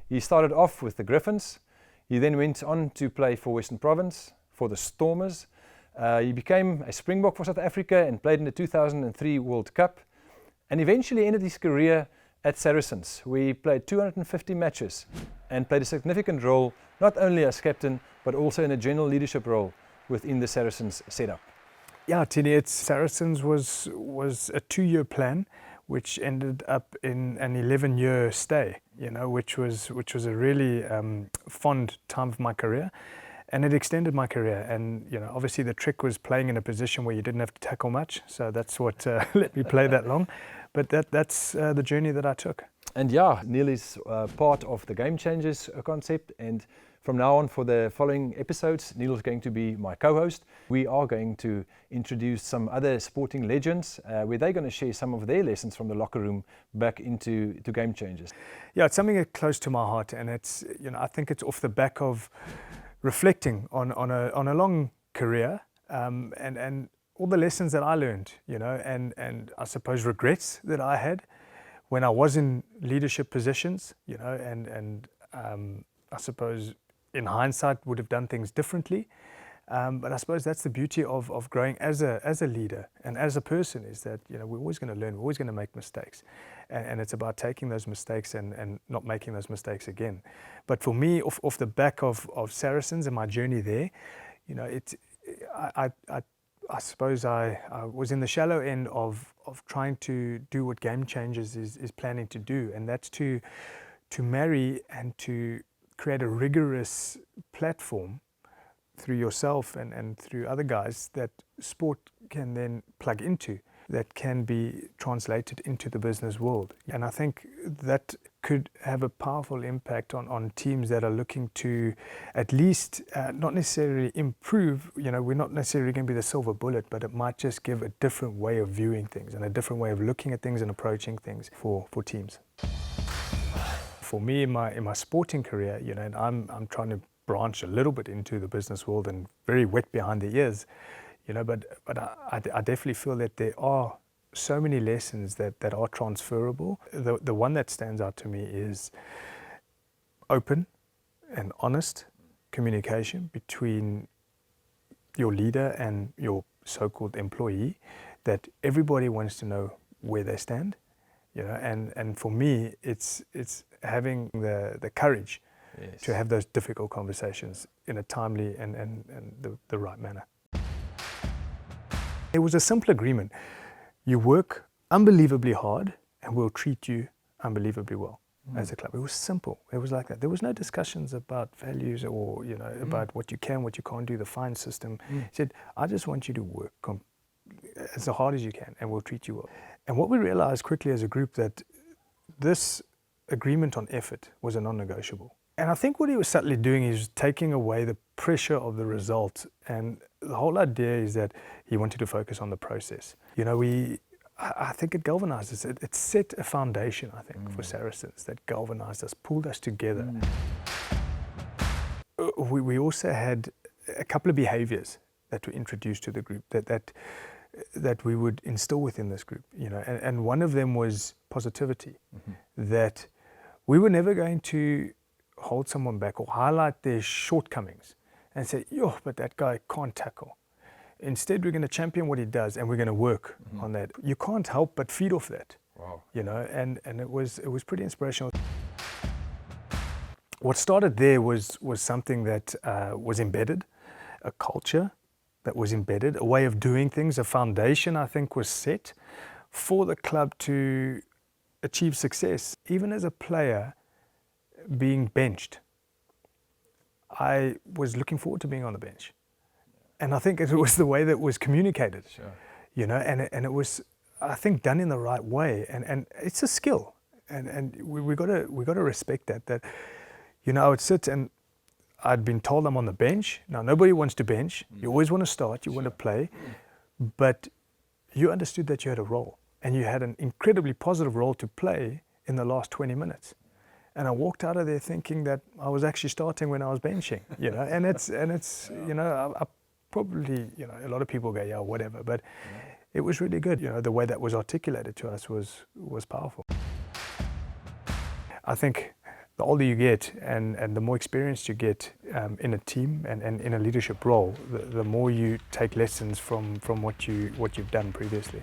He started off with the Griffins. He then went on to play for Western Province, for the Stormers. He became a Springbok for South Africa and played in the 2003 World Cup, and eventually ended his career at Saracens, where he played 250 matches and played a significant role not only as captain but also in a general leadership role within the Saracens setup. Yeah, Tini, Saracens was a 2-year plan, which ended up in an 11-year stay, which was a really fond time of my career, and it extended my career. And obviously the trick was playing in a position where you didn't have to tackle much, so that's what let me play that long. But that's the journey that I took. And yeah, Neil is part of the Game Changers concept, and from now on, for the following episodes, Neil is going to be my co-host. We are going to introduce some other sporting legends where they're going to share some of their lessons from the locker room back into Game Changers. Yeah, it's something that's close to my heart, and it's I think it's off the back of reflecting on a long career and all the lessons that I learned, and I suppose regrets that I had when I was in leadership positions, and I suppose in hindsight would have done things differently. But I suppose that's the beauty of growing as a leader and as a person, is that we're always going to learn, we're always going to make mistakes, and it's about taking those mistakes and not making those mistakes again. But for me, off the back of Saracens and my journey there, I suppose I was in the shallow end of trying to do what Game Changers is planning to do, and that's to marry and to create a rigorous platform through yourself and through other guys that sport can then plug into, that can be translated into the business world. And I think that could have a powerful impact on teams that are looking to at least not necessarily improve. We're not necessarily going to be the silver bullet, but it might just give a different way of viewing things and a different way of looking at things and approaching things for teams. For me, in my sporting career, and I'm trying to branch a little bit into the business world and very wet behind the ears, but I definitely feel that there are so many lessons that are transferable. The one that stands out to me is open and honest communication between your leader and your so-called employee, that everybody wants to know where they stand, and for me, it's having the courage to have those difficult conversations in a timely and the right manner. It was a simple agreement. You work unbelievably hard and we'll treat you unbelievably well as a club. It was simple. It was like that. There was no discussions about values or about what you can, what you can't do, the fine system. He said, I just want you to work as hard as you can and we'll treat you well. And what we realized quickly as a group, that this agreement on effort was a non-negotiable. And I think what he was subtly doing is taking away the pressure of the result. And the whole idea is that he wanted to focus on the process. I think it galvanized us. It set a foundation, I think, for Saracens that galvanized us, pulled us together. We also had a couple of behaviors that were introduced to the group that we would instill within this group, and one of them was positivity, that we were never going to hold someone back or highlight their shortcomings and say, but that guy can't tackle. Instead, we're going to champion what he does and we're going to work on that. You can't help but feed off that. Wow. And it was pretty inspirational. What started there was something that was embedded, a culture that was embedded, a way of doing things, a foundation, I think, was set for the club to achieve success. Even as a player being benched, I was looking forward to being on the bench. And I think it was the way that it was communicated, and it was, I think, done in the right way. And it's a skill, and we got to respect that. I would sit and I'd been told I'm on the bench. Now, nobody wants to bench. You always want to start, you want to play, but you understood that you had a role, and you had an incredibly positive role to play in the last 20 minutes. And I walked out of there thinking that I was actually starting when I was benching, and it's I probably, a lot of people go, yeah, whatever, but it was really good. The way that was articulated to us was powerful. I think the older you get and the more experience you get in a team and in a leadership role, the more you take lessons from what you've done previously.